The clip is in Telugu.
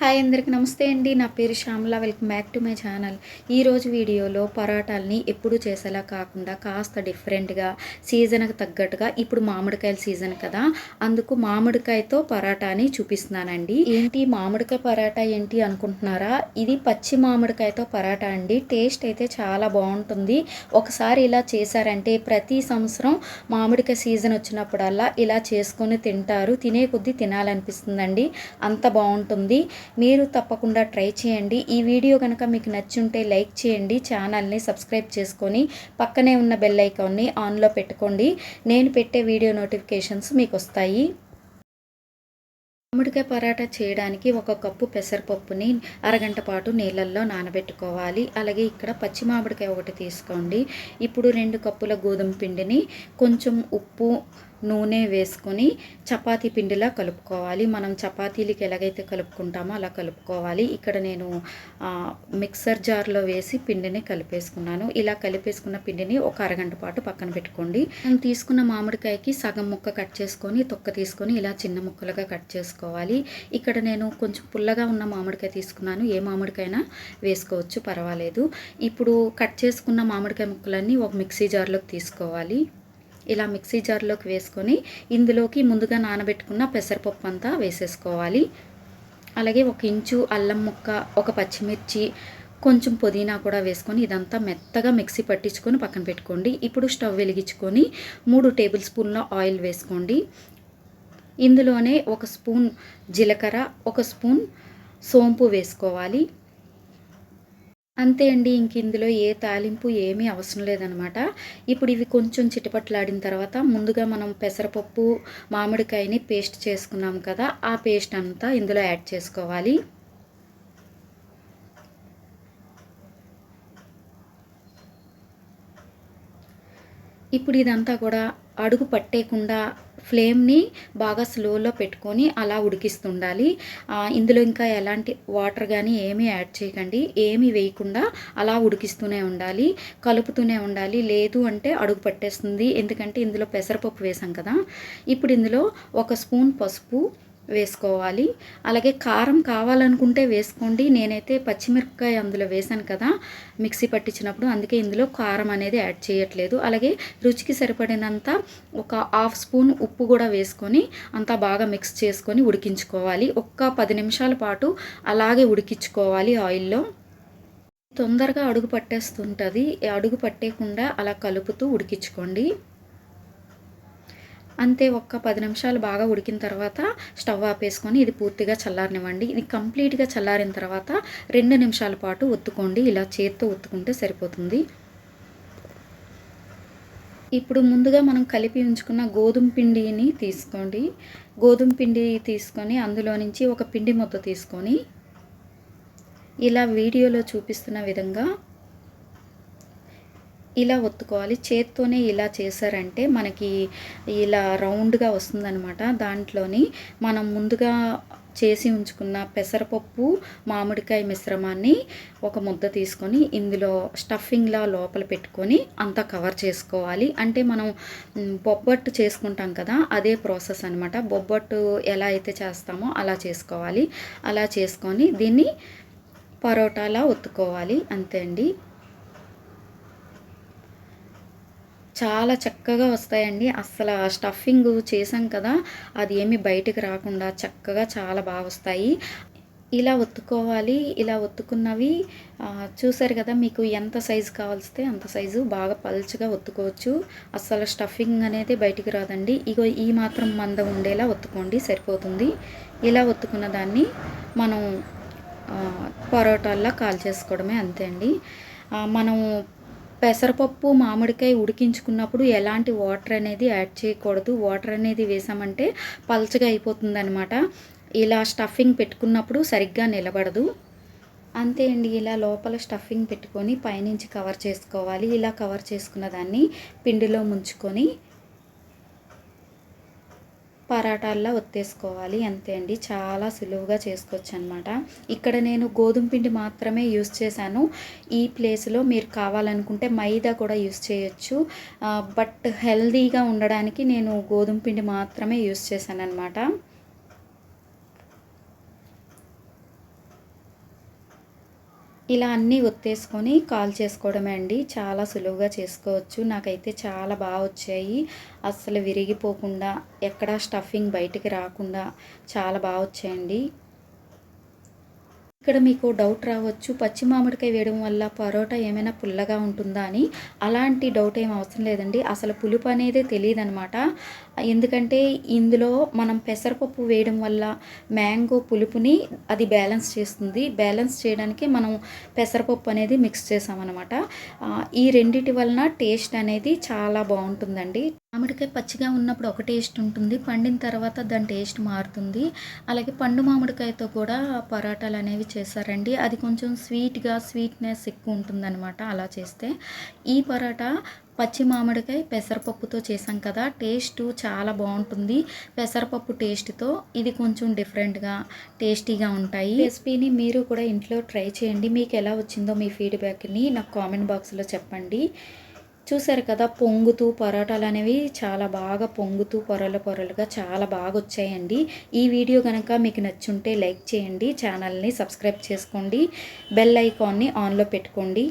హాయ్ అందరికి నమస్తే అండి. నా పేరు Shyamala. Welcome back to my channel. ఈరోజు వీడియోలో పరాటాలని ఎప్పుడు చేసేలా కాకుండా కాస్త డిఫరెంట్గా సీజన్కి తగ్గట్టుగా, ఇప్పుడు మామిడికాయల సీజన్ కదా, అందుకు మామిడికాయతో పరాటాని చూపిస్తున్నానండి. ఏంటి మామిడికాయ పరాటా ఏంటి అనుకుంటున్నారా? ఇది పచ్చి మామిడికాయతో పరాటా అండి. టేస్ట్ అయితే చాలా బాగుంటుంది. ఒకసారి ఇలా చేశారంటే ప్రతి సంవత్సరం మామిడికాయ సీజన్ వచ్చినప్పుడల్లా ఇలా చేసుకొని తింటారు. తినే కొద్దీ తినాలనిపిస్తుందండి. అంత బాగుంటుంది. మీరు తప్పకుండా ట్రై చేయండి. ఈ వీడియో కనుక మీకు నచ్చుంటే లైక్ చేయండి. ఛానల్ని సబ్స్క్రైబ్ చేసుకొని పక్కనే ఉన్న బెల్ ఐకాన్ని ఆన్లో పెట్టుకోండి. నేను పెట్టే వీడియో నోటిఫికేషన్స్ మీకు వస్తాయి. మామిడికాయ పరాటా చేయడానికి 1 కప్పు పెసరపప్పుని అరగంట పాటు నీళ్ళల్లో నానబెట్టుకోవాలి. అలాగే ఇక్కడ పచ్చి మామిడికాయ 1 తీసుకోండి. ఇప్పుడు 2 కప్పుల గోధుమ పిండిని కొంచెం ఉప్పు, నూనె వేసుకొని చపాతీ పిండిలా కలుపుకోవాలి. మనం చపాతీలకి ఎలాగైతే కలుపుకుంటామో అలా కలుపుకోవాలి. ఇక్కడ నేను మిక్సర్ జార్లో వేసి పిండిని కలిపేసుకున్నాను. ఇలా కలిపేసుకున్న పిండిని ఒక అరగంట పాటు పక్కన పెట్టుకోండి. నేను తీసుకున్న మామిడికాయకి సగం ముక్క కట్ చేసుకొని తొక్క తీసుకొని ఇలా చిన్న ముక్కలుగా కట్ చేసుకోవాలి. ఇక్కడ నేను కొంచెం పుల్లగా ఉన్న మామిడికాయ తీసుకున్నాను. ఏ మామిడికైనా వేసుకోవచ్చు, పర్వాలేదు. ఇప్పుడు కట్ చేసుకున్న మామిడికాయ ముక్కలన్నీ ఒక మిక్సీ జార్లోకి తీసుకోవాలి. ఇలా మిక్సీ జార్లోకి వేసుకొని ఇందులోకి ముందుగా నానబెట్టుకున్న పెసరపప్పు అంతా వేసేసుకోవాలి. అలాగే 1 ఇంచు అల్లం ముక్క, 1 పచ్చిమిర్చి, కొంచెం పుదీనా కూడా వేసుకొని ఇదంతా మెత్తగా మిక్సీ పట్టించుకొని పక్కన పెట్టుకోండి. ఇప్పుడు స్టవ్ వెలిగించుకొని 3 టేబుల్ స్పూన్ల ఆయిల్ వేసుకోండి. ఇందులోనే 1 స్పూన్ జీలకర్ర, 1 స్పూన్ సోంపు వేసుకోవాలి. అంతే అండి. ఇంక ఇందులో ఏ తాలింపు ఏమీ అవసరం లేదనమాట. ఇప్పుడు ఇవి కొంచెం చిటపట్లాడిన తర్వాత ముందుగా మనం పెసరపప్పు, మామిడికాయని పేస్ట్ చేసుకున్నాం కదా, ఆ పేస్ట్ అంతా ఇందులో యాడ్ చేసుకోవాలి. ఇప్పుడు ఇదంతా కూడా అడుగు పట్టేయకుండా ఫ్లేమ్ని బాగా స్లోలో పెట్టుకొని అలా ఉడికిస్తుండాలి. ఇందులో ఇంకా ఎలాంటి వాటర్ కానీ ఏమీ యాడ్ చేయకండి. ఏమీ వేయకుండా అలా ఉడికిస్తూనే ఉండాలి, కలుపుతూనే ఉండాలి. లేదు అంటే అడుగు పట్టేస్తుంది. ఎందుకంటే ఇందులో పెసరపప్పు వేసాం కదా. ఇప్పుడు ఇందులో 1 స్పూన్ పసుపు వేసుకోవాలి. అలాగే కారం కావాలనుకుంటే వేసుకోండి. నేనైతే పచ్చిమిరపకాయ అందులో వేసాను కదా మిక్సీ పట్టించినప్పుడు, అందుకే ఇందులో కారం అనేది యాడ్ చేయట్లేదు. అలాగే రుచికి సరిపడినంత 1/2 స్పూన్ ఉప్పు కూడా వేసుకొని అంతా బాగా మిక్స్ చేసుకొని ఉడికించుకోవాలి. 10 నిమిషాల పాటు అలాగే ఉడికించుకోవాలి ఆయిల్లో. తొందరగా అడుగు పట్టేస్తుంటుంది. అడుగు పట్టేయకుండా అలా కలుపుతూ ఉడికించుకోండి. అంతే. 10 నిమిషాలు బాగా ఉడికిన తర్వాత స్టవ్ ఆపేసుకొని ఇది పూర్తిగా చల్లారనివ్వండి. ఇది కంప్లీట్గా చల్లారిన తర్వాత 2 నిమిషాల పాటు ఒత్తుకోండి. ఇలా చేత్తో ఒత్తుకుంటే సరిపోతుంది. ఇప్పుడు ముందుగా మనం కలిపి ఉంచుకున్న గోధుమ పిండిని తీసుకోండి. గోధుమ పిండి తీసుకొని అందులో నుంచి ఒక పిండి ముద్ద తీసుకొని ఇలా వీడియోలో చూపిస్తున్న విధంగా ఇలా ఒత్తుకోవాలి. చేత్తోనే ఇలా చేశారంటే మనకి ఇలా రౌండ్గా వస్తుందన్నమాట. దాంట్లోని మనం ముందుగా చేసి ఉంచుకున్న పెసరపప్పు, మామిడికాయ మిశ్రమాన్ని ఒక ముద్ద తీసుకొని ఇందులో స్టఫింగ్లా లోపల పెట్టుకొని అంతా కవర్ చేసుకోవాలి. అంటే మనం బొబ్బట్టు చేసుకుంటాం కదా, అదే ప్రాసెస్ అనమాట. బొబ్బట్టు ఎలా అయితే చేస్తామో అలా చేసుకోవాలి. అలా చేసుకొని దీన్ని పరోటాలా ఒత్తుకోవాలి. అంతే అండి. చాలా చక్కగా వస్తాయండి. అస్సలు స్టఫింగ్ చేసాం కదా, అది ఏమి బయటకు రాకుండా చక్కగా చాలా బాగా వస్తాయి. ఇలా ఒత్తుకోవాలి. ఇలా ఒత్తుకున్నవి చూసారు కదా, మీకు ఎంత సైజు కావాల్సితే అంత సైజు బాగా పల్చగా ఒత్తుకోవచ్చు. అస్సలు స్టఫింగ్ అనేది బయటికి రాదండి. ఇగో ఈ మాత్రం మందం ఉండేలా ఒత్తుకోండి, సరిపోతుంది. ఇలా ఒత్తుకున్న దాన్ని మనం పరోటాల్లా కాల్చేసుకోవడమే, అంతే అండి. మనం పెసరపప్పు, మామిడికాయ ఉడికించుకున్నప్పుడు ఎలాంటి వాటర్ అనేది యాడ్ చేయకూడదు. వాటర్ అనేది వేసామంటే పల్చగా అయిపోతుందనమాట. ఇలా స్టఫింగ్ పెట్టుకున్నప్పుడు సరిగ్గా నిలబడదు. అంతే అండి. ఇలా లోపల స్టఫింగ్ పెట్టుకొని పైనుంచి కవర్ చేసుకోవాలి. ఇలా కవర్ చేసుకున్న దాన్ని పిండిలో ముంచుకొని పరాటాల్లో ఒత్తేసుకోవాలి. అంతే అండి. చాలా సులువుగా చేసుకోవచ్చు అనమాట. ఇక్కడ నేను గోధుమ పిండి మాత్రమే యూస్ చేశాను. ఈ ప్లేస్లో మీరు కావాలనుకుంటే మైదా కూడా యూస్ చేయొచ్చు. బట్ హెల్దీగా ఉండడానికి నేను గోధుమ పిండి మాత్రమే యూస్ చేశాను అనమాట. ఇలా అన్నీ ఒత్తేసుకొని కాల్ చేసుకోవడమే అండి. చాలా సులువుగా చేసుకోవచ్చు. నాకైతే చాలా బాగా వచ్చాయి. అస్సలు విరిగిపోకుండా, ఎక్కడా స్టఫింగ్ బయటికి రాకుండా చాలా బాగా వచ్చాయండి. ఇక్కడ మీకు డౌట్ రావచ్చు, పచ్చి మామిడికాయ వేయడం వల్ల పరోటా ఏమైనా పుల్లగా ఉంటుందా అని. అలాంటి డౌట్ ఏమి అవసరం లేదండి. అసలు పులుపు అనేదే తెలీదనమాట. ఎందుకంటే ఇందులో మనం పెసరపప్పు వేయడం వల్ల మ్యాంగో పులుపుని అది బ్యాలెన్స్ చేస్తుంది. బ్యాలెన్స్ చేయడానికి మనం పెసరపప్పు అనేది మిక్స్ చేసామనమాట. ఈ రెండిటి వలన టేస్ట్ అనేది చాలా బాగుంటుందండి. మామిడికాయ పచ్చిగా ఉన్నప్పుడు ఒక టేస్ట్ ఉంటుంది, పండిన తర్వాత దాని టేస్ట్ మారుతుంది. అలాగే పండు మామిడికాయతో కూడా పరాటాలు అనేవి చేశారండి. అది కొంచెం స్వీట్నెస్ ఎక్కువ ఉంటుందన్నమాట అలా చేస్తే. ఈ పరాటా పచ్చి మామిడికాయ పెసరపప్పుతో చేసాం కదా, టేస్ట్ చాలా బాగుంటుంది. పెసరపప్పు టేస్ట్తో ఇది కొంచెం డిఫరెంట్గా టేస్టీగా ఉంటాయి. రెసిపీని మీరు కూడా ఇంట్లో ట్రై చేయండి. మీకు ఎలా వచ్చిందో మీ ఫీడ్బ్యాక్ని నాకు కామెంట్ బాక్స్లో చెప్పండి. చూసారు కదా, పొంగుతూ పరోటాలు అనేవి చాలా బాగా పొంగుతూ పొరలుగా చాలా బాగా వచ్చాయండి. ఈ వీడియో కనుక మీకు నచ్చుంటే లైక్ చేయండి, ఛానల్ని సబ్స్క్రైబ్ చేసుకోండి, బెల్ ఐకాన్ని ఆన్లో పెట్టుకోండి.